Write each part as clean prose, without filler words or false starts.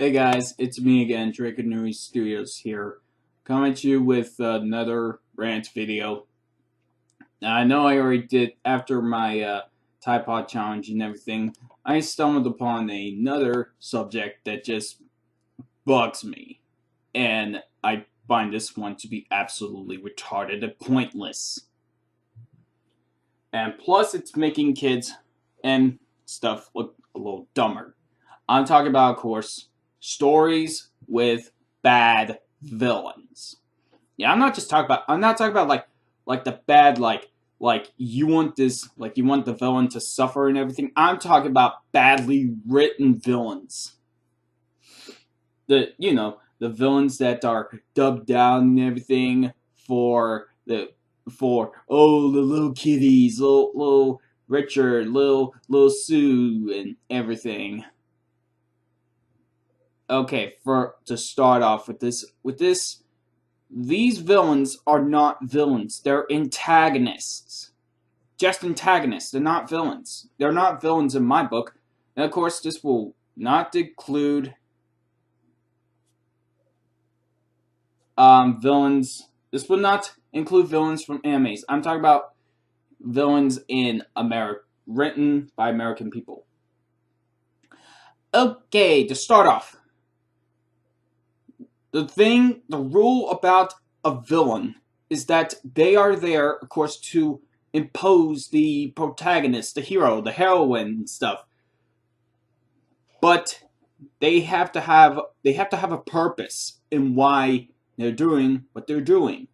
Hey guys, it's me again, Drake and Nui Studios here, coming to you with another rant video. Now, I know I already did, after my Tide Pod challenge and everything, I stumbled upon another subject that just bugs me. And I find this one to be absolutely retarded and pointless. And plus, it's making kids and stuff look a little dumber. I'm talking about, of course, stories with bad villains. Yeah, I'm not talking about like the bad like you want you want the villain to suffer and everything. I'm talking about badly written villains. The villains that are dubbed down and everything for the little kiddies, little Richard, little Sue and everything. Okay, to start off with this, these villains are not villains. They're antagonists. Just antagonists. They're not villains. They're not villains in my book. And of course, this will not include villains. This will not include villains from animes. I'm talking about villains in America, written by American people. Okay, to start off, the rule about a villain is that they are there, of course, to impose the protagonist, the hero, the heroine, and stuff. But they have to have a purpose in why they're doing what they're doing.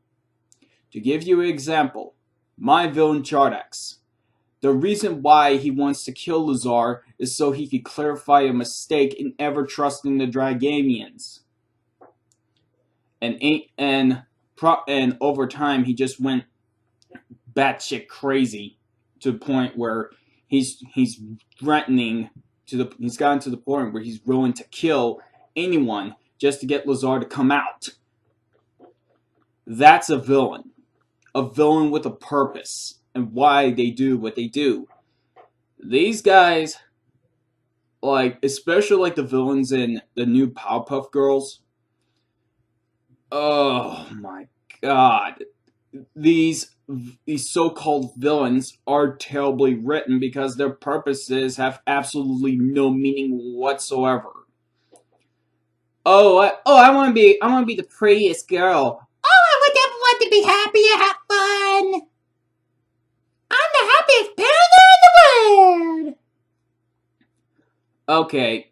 To give you an example, my villain Jardax. The reason why he wants to kill Lazar is so he could clarify a mistake in ever trusting the Dragamians. And over time he just went batshit crazy to the point where he's threatening he's gotten to the point where he's willing to kill anyone just to get Lazar to come out. That's a villain with a purpose and why they do what they do. These guys, especially like the villains in the new Powerpuff Girls. Oh my god. These so-called villains are terribly written because their purposes have absolutely no meaning whatsoever. I want to be the prettiest girl. Oh, I would never want to be happy and have fun. I'm the happiest parent in the world. Okay,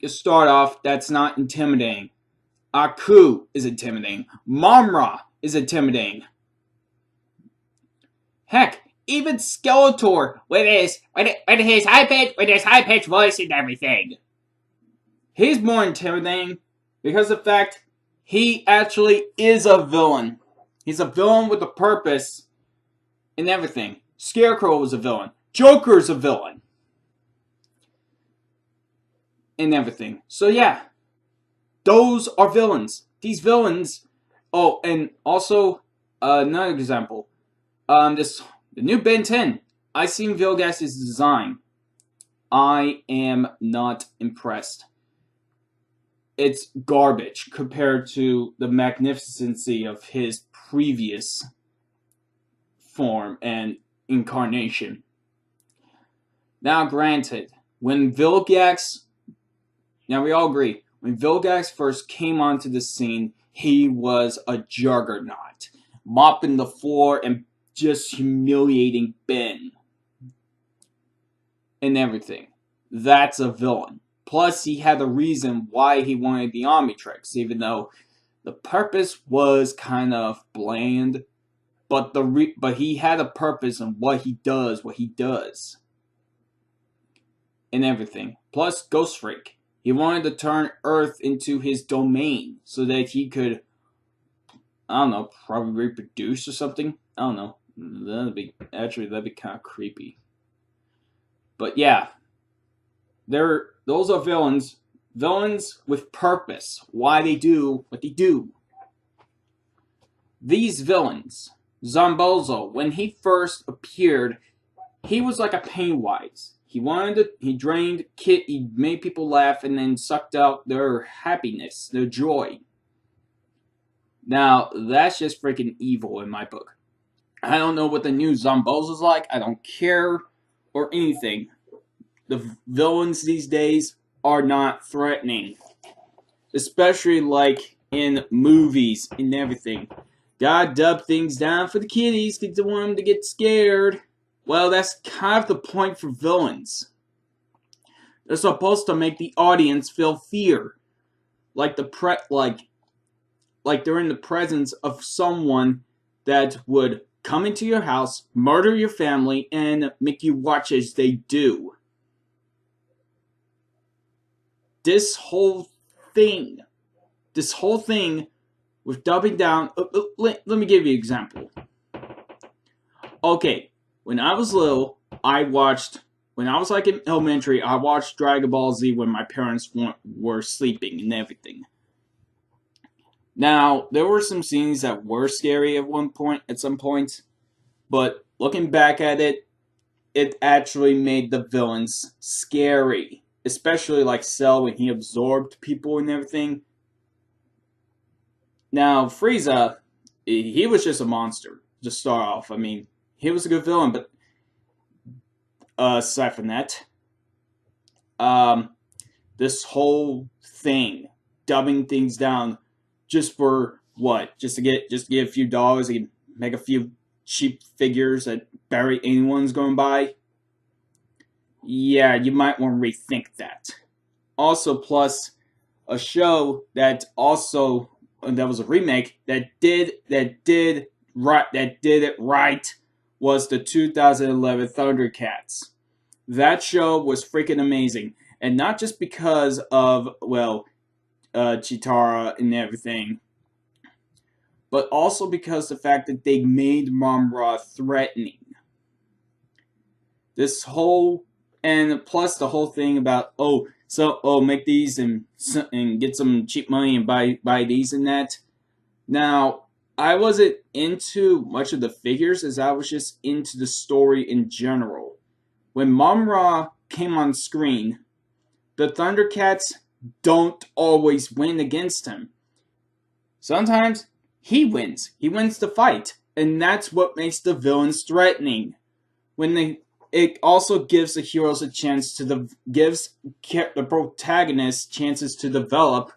to start off, that's not intimidating. Aku is intimidating. Momra is intimidating. Heck, even Skeletor with his high pitched voice and everything. He's more intimidating because of the fact he actually is a villain. He's a villain with a purpose and everything. Scarecrow is a villain. Joker's a villain. And everything. So yeah, those are villains. These villains. Oh, and also another example. The new Ben 10. I seen Vilgas's design. I am not impressed. It's garbage compared to the magnificency of his previous form and incarnation. Now, granted, when Vilgax, now we all agree, when Vilgax first came onto the scene, he was a juggernaut, mopping the floor and just humiliating Ben and everything. That's a villain. Plus, he had a reason why he wanted the Omnitrix, even though the purpose was kind of bland. But he had a purpose in what he does, and everything. Plus, Ghost Freak. He wanted to turn Earth into his domain so that he could, I don't know, probably reproduce or something. I don't know. That'd be kind of creepy. But yeah, those are villains with purpose. Why they do what they do. These villains, Zombozo, when he first appeared, he was like a Pennywise. He drained kid. He made people laugh and then sucked out their happiness, their joy. Now that's just freaking evil in my book. I don't know what the new Zombos is like. I don't care or anything. The villains these days are not threatening, especially like in movies and everything. Gotta dub things down for the kiddies because they want them to get scared. Well, that's kind of the point for villains. They're supposed to make the audience feel fear, like like they're in the presence of someone that would come into your house, murder your family, and make you watch as they do. This whole thing with dubbing down. Let me give you an example. Okay, when I was little, when I was like in elementary, I watched Dragon Ball Z when my parents were sleeping and everything. Now, there were some scenes that were scary at some points, but looking back at it, it actually made the villains scary. Especially like Cell when he absorbed people and everything. Now, Frieza, he was just a monster to start off. I mean, he was a good villain, but aside from that, this whole thing, dumbing things down, just for what? Just to get a few dollars and make a few cheap figures that barely anyone's going by. Yeah, you might want to rethink that. Also, plus a show that was a remake that did it right was the 2011 Thundercats. That show was freaking amazing, and not just because of Chitara and everything, but also because the fact that they made Mom-Ra threatening. This whole and plus the whole thing about make these and get some cheap money and buy these and that. Now, I wasn't into much of the figures as I was just into the story in general. When Mom-Ra came on screen, the Thundercats don't always win against him. Sometimes he wins. He wins the fight, and that's what makes the villains threatening. It also gives the heroes a chance gives the protagonists chances to develop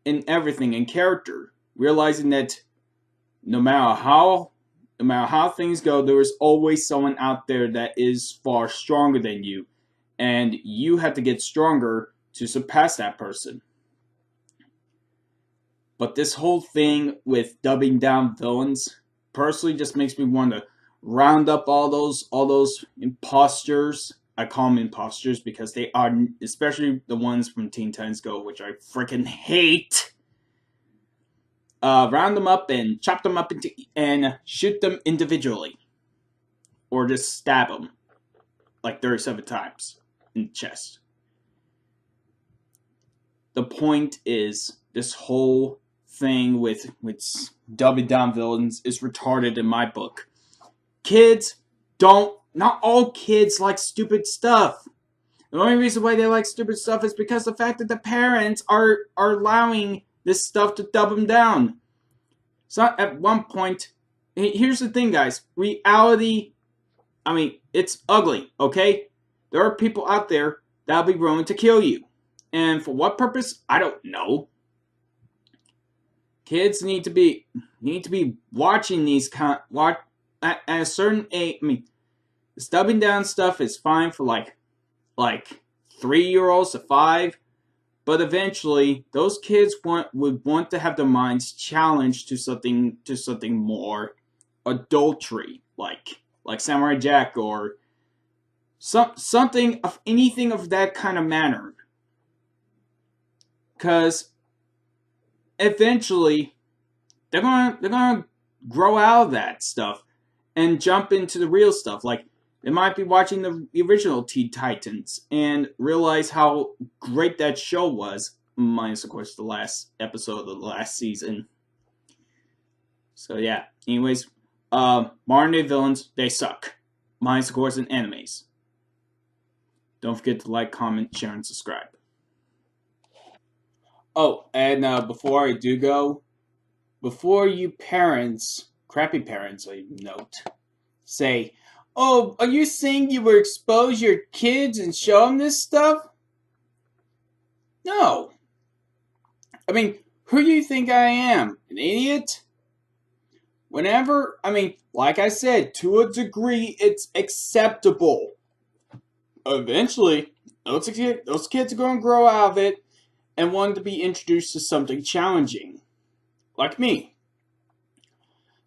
in everything in character, realizing that no matter how things go, there is always someone out there that is far stronger than you, and you have to get stronger to surpass that person. But this whole thing with dubbing down villains personally just makes me want to round up all those imposters. I call them imposters because they are, especially the ones from Teen Titans Go, which I freaking hate. Round them up and chop them up and shoot them individually, or just stab them like 37 times in the chest. The point is, this whole thing with dubbing down villains is retarded in my book. Not all kids like stupid stuff. The only reason why they like stupid stuff is because the fact that the parents are allowing this stuff to dub them down. So at one point, here's the thing, guys. Reality, it's ugly, okay? There are people out there that'll be willing to kill you. And for what purpose? I don't know. Kids need to be watching these at a certain age. Dubbing down stuff is fine for like 3-year-olds to 5, but eventually those kids would want to have their minds challenged to something more adultery, like Samurai Jack or something of anything of that kind of manner. Because eventually they're gonna grow out of that stuff and jump into the real stuff. Like, they might be watching the original Teen Titans and realize how great that show was, minus of course the last episode of the last season. So yeah, anyways, modern day villains, they suck, minus of course in animes. Don't forget to like, comment, share, and subscribe. Oh, and before I do go, before you parents, crappy parents, I note, say, "Oh, are you saying you will expose your kids and show them this stuff?" No. I mean, who do you think I am? An idiot? Like I said, to a degree, it's acceptable. Eventually, those kids are going to grow out of it and want to be introduced to something challenging. Like me.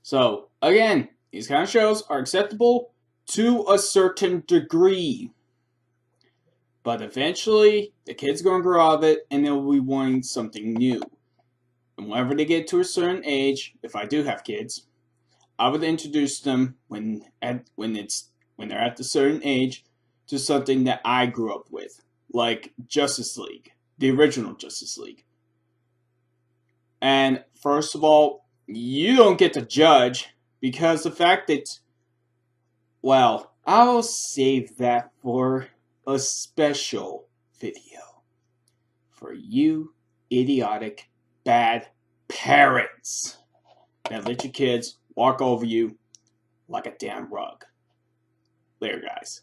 So, again, these kind of shows are acceptable to a certain degree. But eventually, the kids are going to grow out of it and they'll be wanting something new. And whenever they get to a certain age, if I do have kids, I would introduce them when they're at a certain age to something that I grew up with, like Justice League, the original Justice League. And first of all, you don't get to judge because the fact that, well, I'll save that for a special video for you idiotic bad parents that let your kids walk over you like a damn rug. Later, guys.